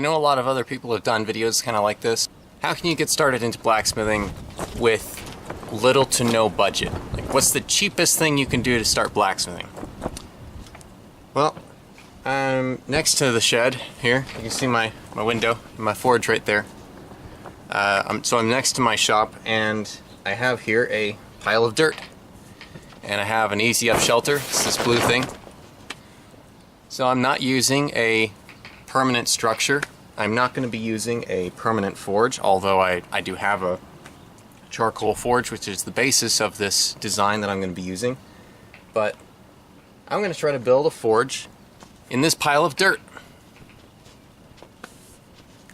know a lot of other people have done videos kind of like this. How can you get started into blacksmithing with little to no budget? Like, what's the cheapest thing you can do to start blacksmithing? Well, I'm next to the shed here. You can see my window, my forge right there. So I'm next to my shop, and I have here a pile of dirt. And I have an easy up shelter. It's this blue thing. So I'm not using a permanent structure. I'm not going to be using a permanent forge, although I do have a charcoal forge, which is the basis of this design that I'm going to be using. But I'm going to try to build a forge in this pile of dirt.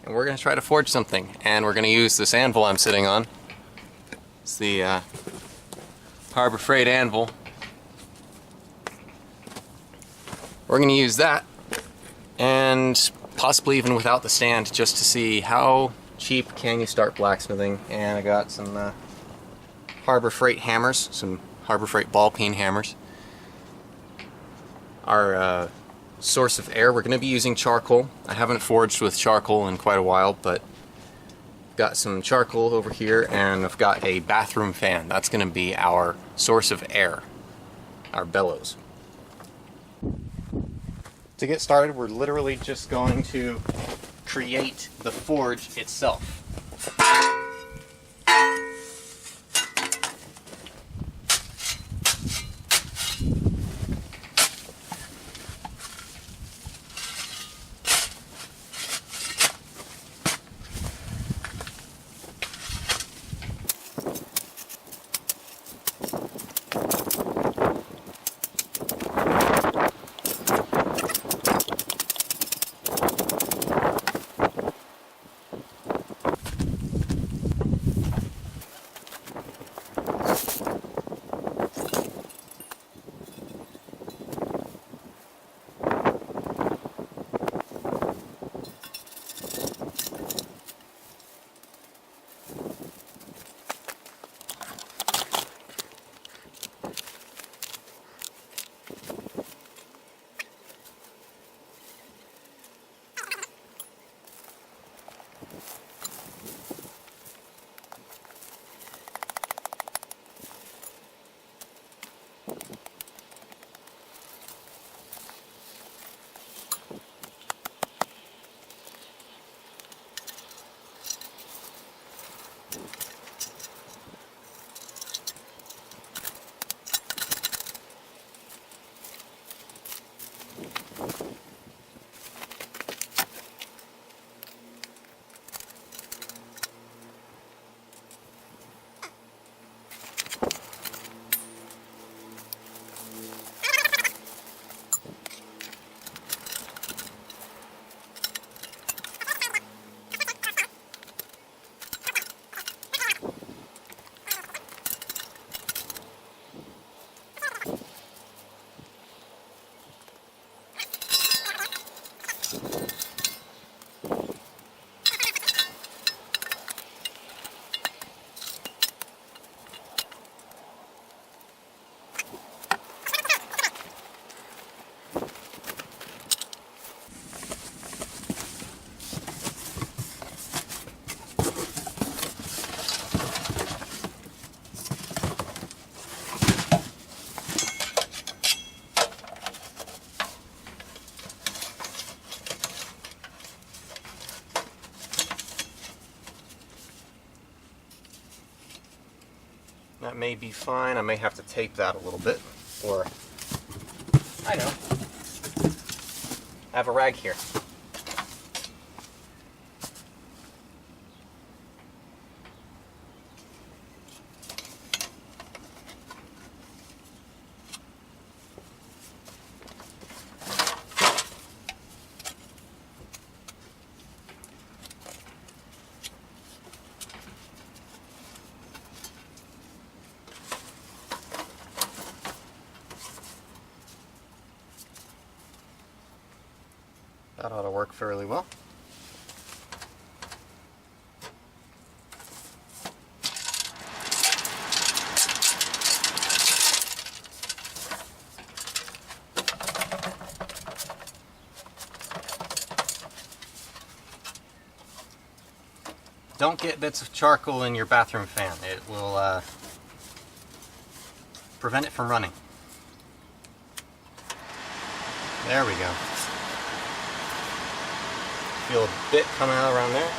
And we're going to try to forge something. And we're going to use this anvil I'm sitting on. It's the Harbor Freight anvil. We're going to use that, and possibly even without the stand, just to see how cheap can you start blacksmithing. And I got some Harbor Freight hammers, some Harbor Freight ball peen hammers. Our source of air, we're going to be using charcoal. I haven't forged with charcoal in quite a while, but got some charcoal over here, and I've got a bathroom fan. That's going to be our source of air, our bellows. To get started, we're literally just going to create the forge itself. That may be fine. I may have to tape that a little bit, or I know. I have a rag here. That ought to work fairly well. Don't get bits of charcoal in your bathroom fan. It will prevent it from running. There we go. Feel a bit coming out around there.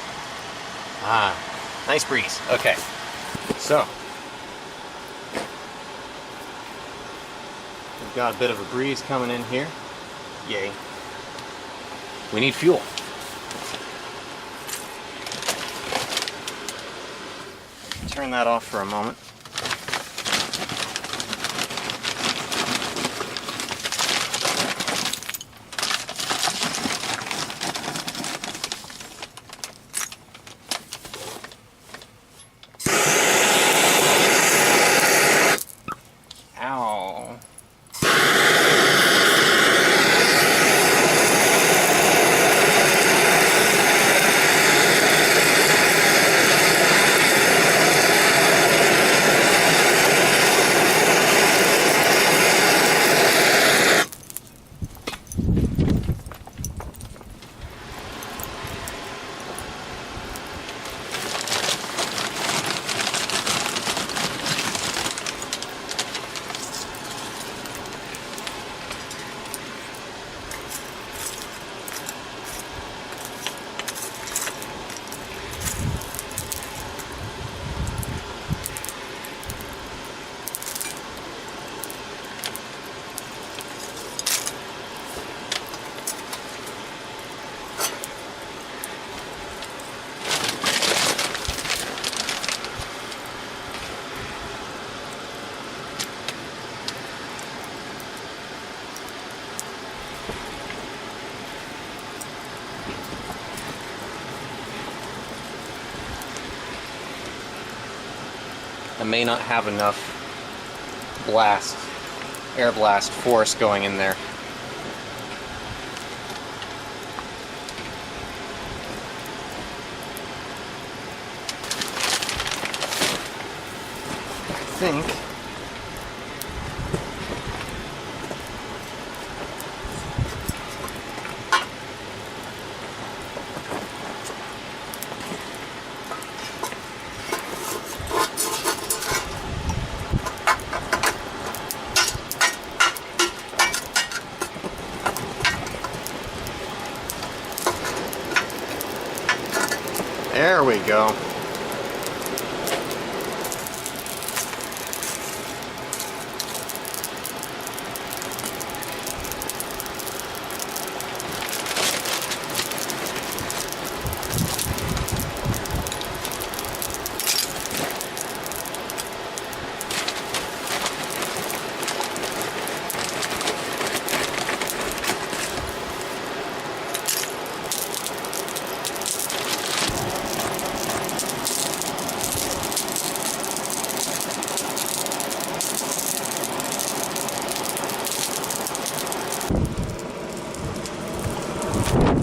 Ah, nice breeze. Okay, so we've got a bit of a breeze coming in here. Yay. We need fuel. Turn that off for a moment. Ow. I may not have enough air blast force going in there. I think there we go.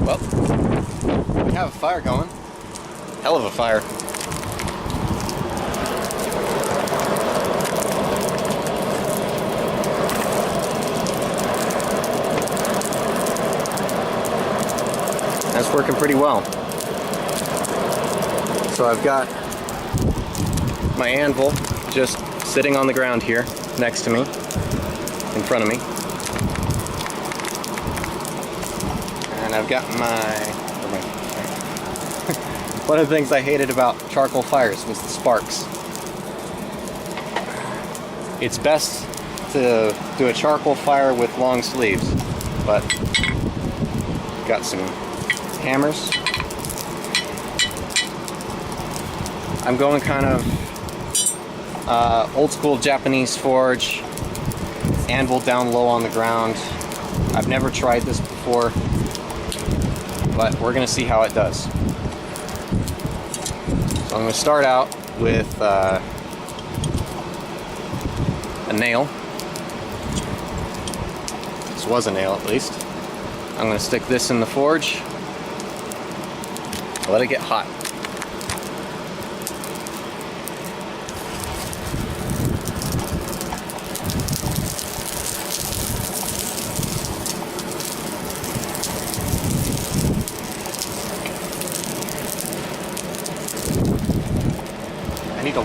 Well, we have a fire going. Hell of a fire. That's working pretty well. So I've got my anvil just sitting on the ground here next to me, in front of me. And I've got one of the things I hated about charcoal fires was the sparks. It's best to do a charcoal fire with long sleeves, but got some hammers. I'm going kind of old school Japanese forge, anvil down low on the ground. I've never tried this before, but we're going to see how it does. So I'm going to start out with a nail. This was a nail at least. I'm going to stick this in the forge. Let it get hot.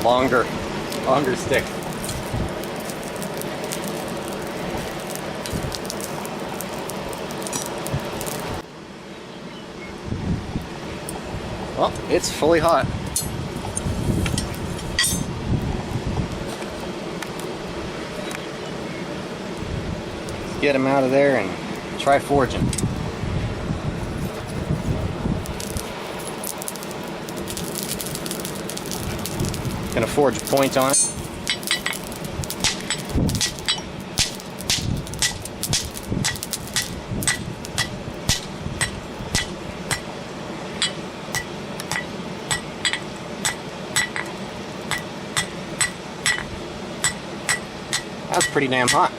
longer stick. Well, it's fully hot. Let's get him out of there and try forging. Gonna forge a point on it. That's pretty damn hot.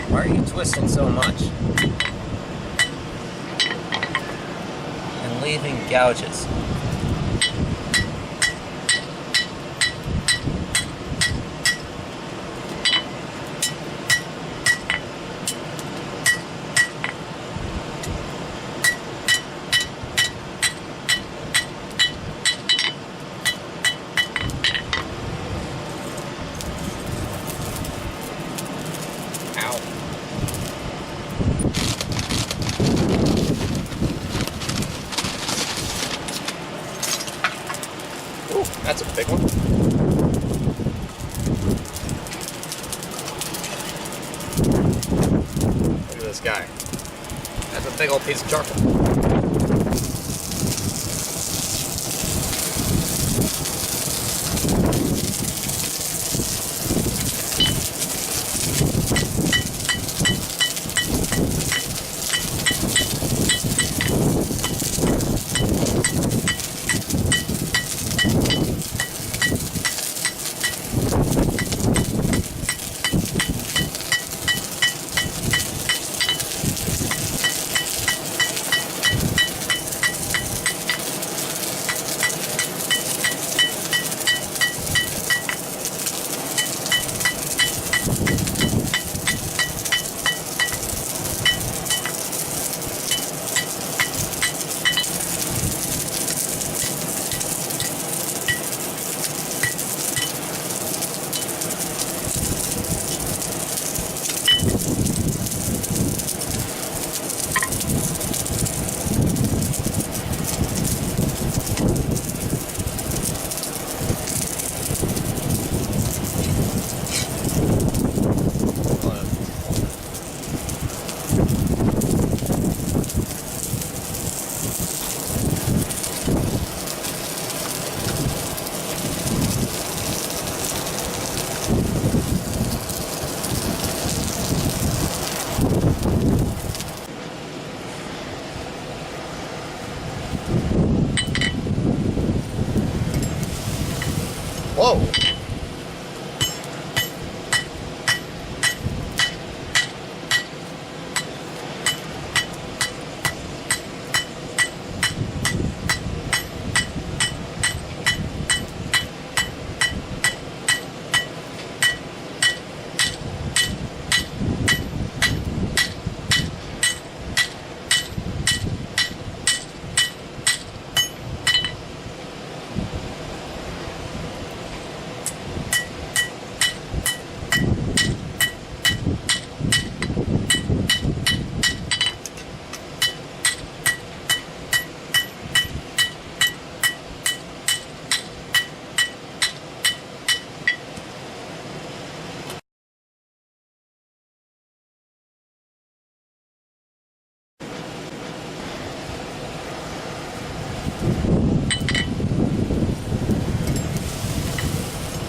Why are you twisting so much? And leaving gouges. Ooh, that's a big one. Look at this guy. That's a big old piece of charcoal.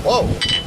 Whoa!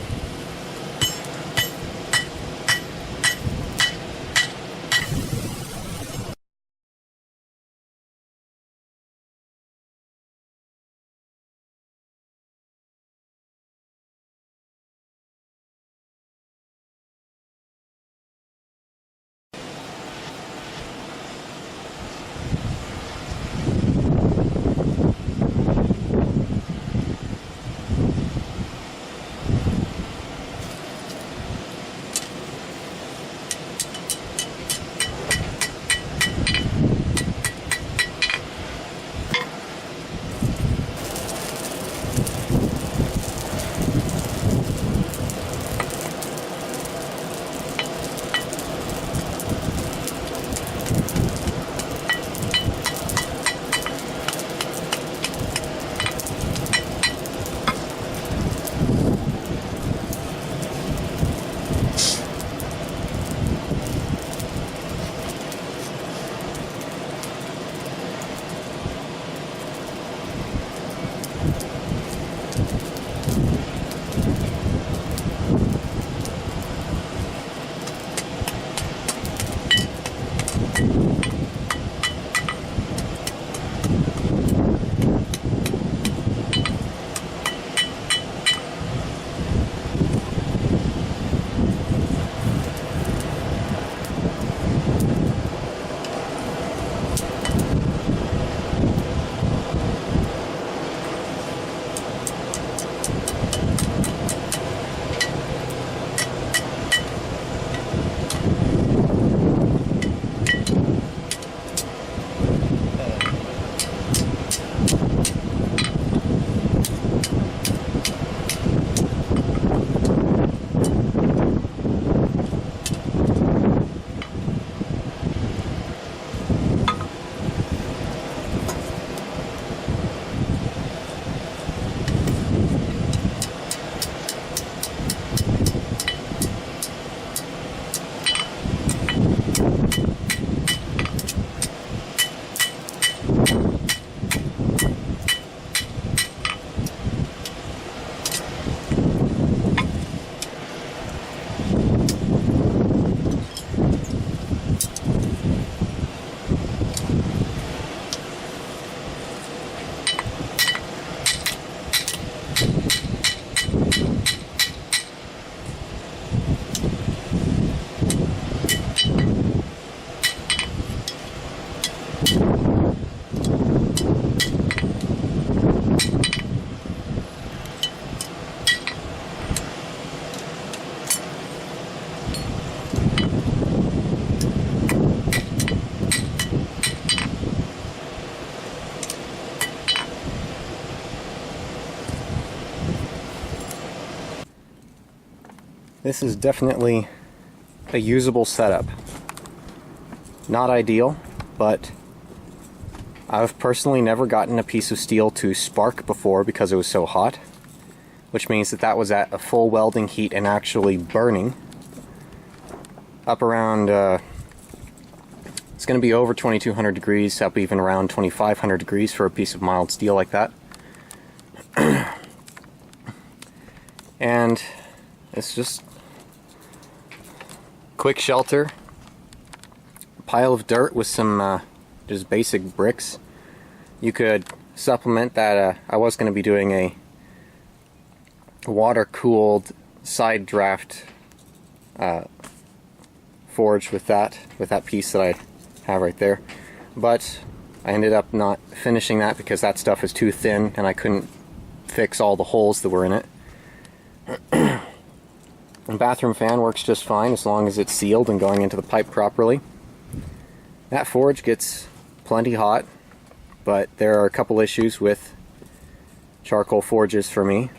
This is definitely a usable setup. Not ideal, but I've personally never gotten a piece of steel to spark before because it was so hot, which means that that was at a full welding heat and actually burning. Up around, it's going to be over 2200 degrees, up even around 2500 degrees for a piece of mild steel like that. And it's just quick shelter, a pile of dirt with some just basic bricks. You could supplement that. I was going to be doing a water-cooled side draft forge with that piece that I have right there, but I ended up not finishing that because that stuff is too thin and I couldn't fix all the holes that were in it. The bathroom fan works just fine as long as it's sealed and going into the pipe properly. That forge gets plenty hot, but there are a couple issues with charcoal forges for me.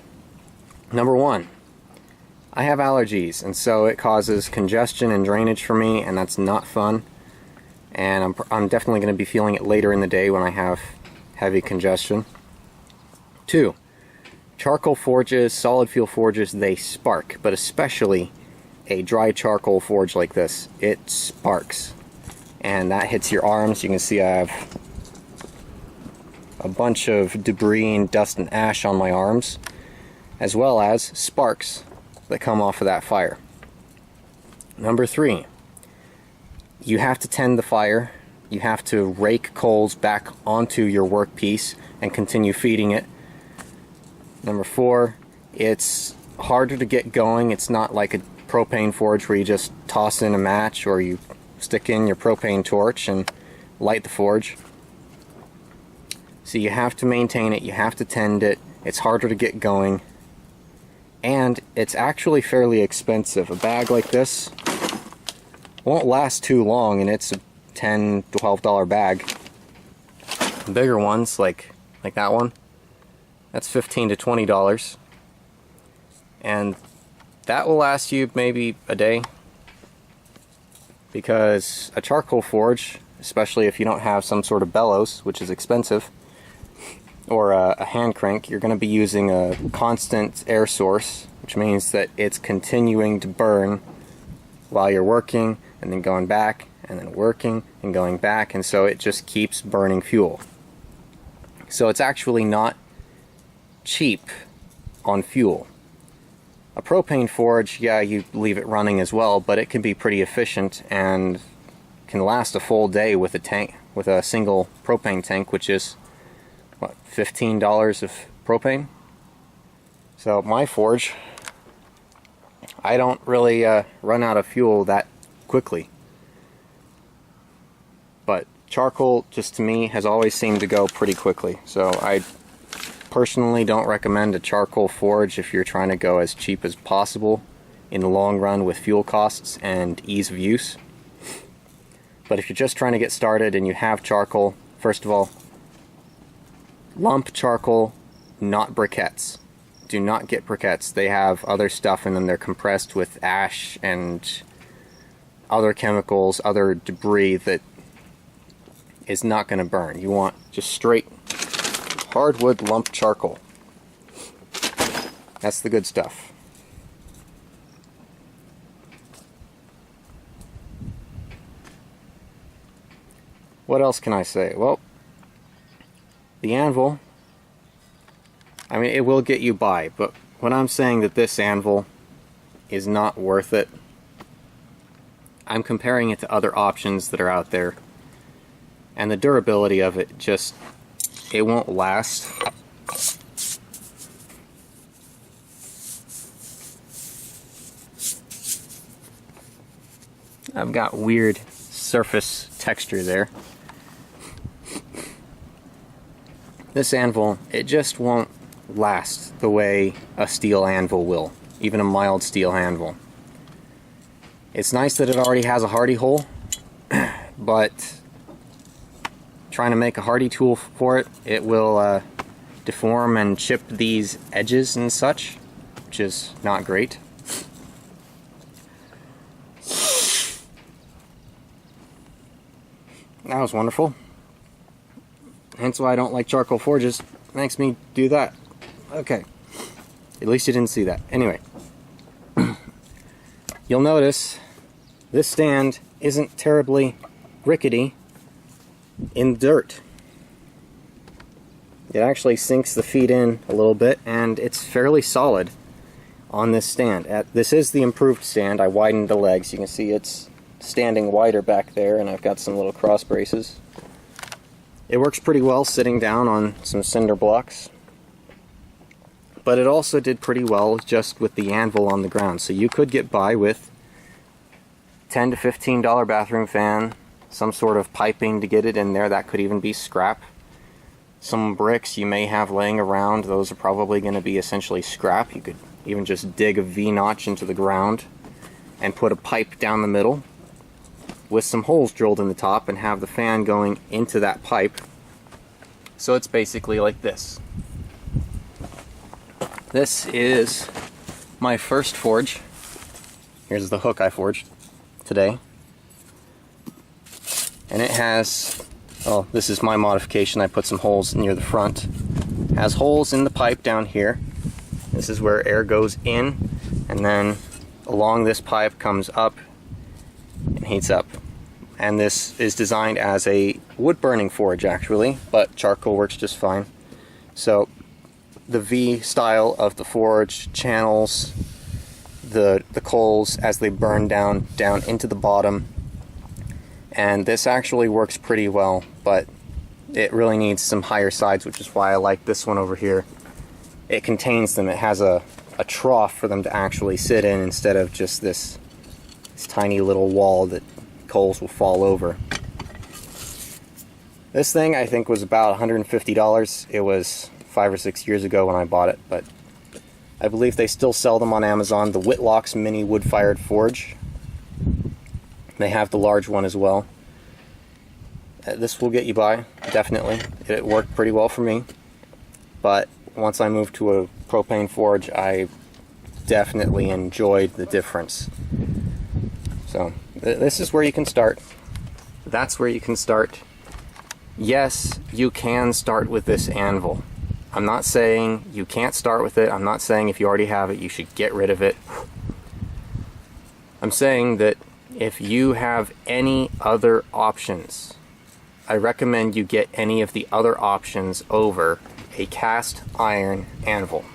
Number one, I have allergies, and so it causes congestion and drainage for me, and that's not fun. And I'm definitely going to be feeling it later in the day when I have heavy congestion. Two, charcoal forges, solid fuel forges, they spark, but especially a dry charcoal forge like this, it sparks. And that hits your arms. You can see I have a bunch of debris and dust and ash on my arms. as well as sparks that come off of that fire. Number 3, you have to tend the fire. You have to rake coals back onto your workpiece and continue feeding it. Number 4, it's harder to get going. It's not like a propane forge where you just toss in a match or you stick in your propane torch and light the forge. So you have to maintain it, you have to tend it, it's harder to get going, and it's actually fairly expensive. A bag like this won't last too long, and it's a $10 to $12 bag. The bigger ones, like that one, that's $15 to $20, and that will last you maybe a day, because a charcoal forge, especially if you don't have some sort of bellows, which is expensive, or a hand crank, you're going to be using a constant air source, which means that it's continuing to burn while you're working, and then going back, and then working, and going back, and so it just keeps burning fuel. So it's actually not cheap on fuel. A propane forge, yeah, you leave it running as well, but it can be pretty efficient and can last a full day with a tank, with a single propane tank, which is what, $15 of propane. So my forge, I don't really run out of fuel that quickly, but charcoal, just to me, has always seemed to go pretty quickly. So I personally don't recommend a charcoal forge if you're trying to go as cheap as possible in the long run with fuel costs and ease of use. But if you're just trying to get started and you have charcoal, first of all, lump charcoal, not briquettes. Do not get briquettes. They have other stuff in them. They're compressed with ash and other chemicals, other debris that is not going to burn. You want just straight hardwood lump charcoal. That's the good stuff. What else can I say? Well, the anvil, I mean, it will get you by, but when I'm saying that this anvil is not worth it, I'm comparing it to other options that are out there, and the durability of it just, it won't last. I've got weird surface texture there. This anvil, it just won't last the way a steel anvil will, even a mild steel anvil. It's nice that it already has a hardy hole, but trying to make a hardy tool for it, it will deform and chip these edges and such, which is not great. That was wonderful. Hence why I don't like charcoal forges. Makes me do that. Okay. At least you didn't see that. Anyway. You'll notice this stand isn't terribly rickety in dirt. It actually sinks the feet in a little bit, and it's fairly solid on this stand. This is the improved stand. I widened the legs. You can see it's standing wider back there, and I've got some little cross braces. It works pretty well sitting down on some cinder blocks, but it also did pretty well just with the anvil on the ground. So you could get by with $10 to $15 bathroom fan, some sort of piping to get it in there. That could even be scrap. Some bricks you may have laying around, those are probably going to be essentially scrap. You could even just dig a V-notch into the ground and put a pipe down the middle with some holes drilled in the top and have the fan going into that pipe. So it's basically like this. This is my first forge. Here's the hook I forged today. And it has, oh, this is my modification. I put some holes near the front. It has holes in the pipe down here. This is where air goes in, and then along this pipe comes up and heats up. And this is designed as a wood burning forge actually, but charcoal works just fine. So the V style of the forge channels the coals as they burn down into the bottom, and this actually works pretty well, but it really needs some higher sides, which is why I like this one over here. It contains them. It has a trough for them to actually sit in instead of just this tiny little wall that coals will fall over. This thing I think was about $150. It was 5 or 6 years ago when I bought it, but I believe they still sell them on Amazon. The Whitlock's mini wood-fired forge. They have the large one as well. This will get you by, definitely. It worked pretty well for me, but once I moved to a propane forge, I definitely enjoyed the difference. So this is where you can start. That's where you can start. Yes, you can start with this anvil. I'm not saying you can't start with it. I'm not saying if you already have it, you should get rid of it. I'm saying that if you have any other options, I recommend you get any of the other options over a cast iron anvil.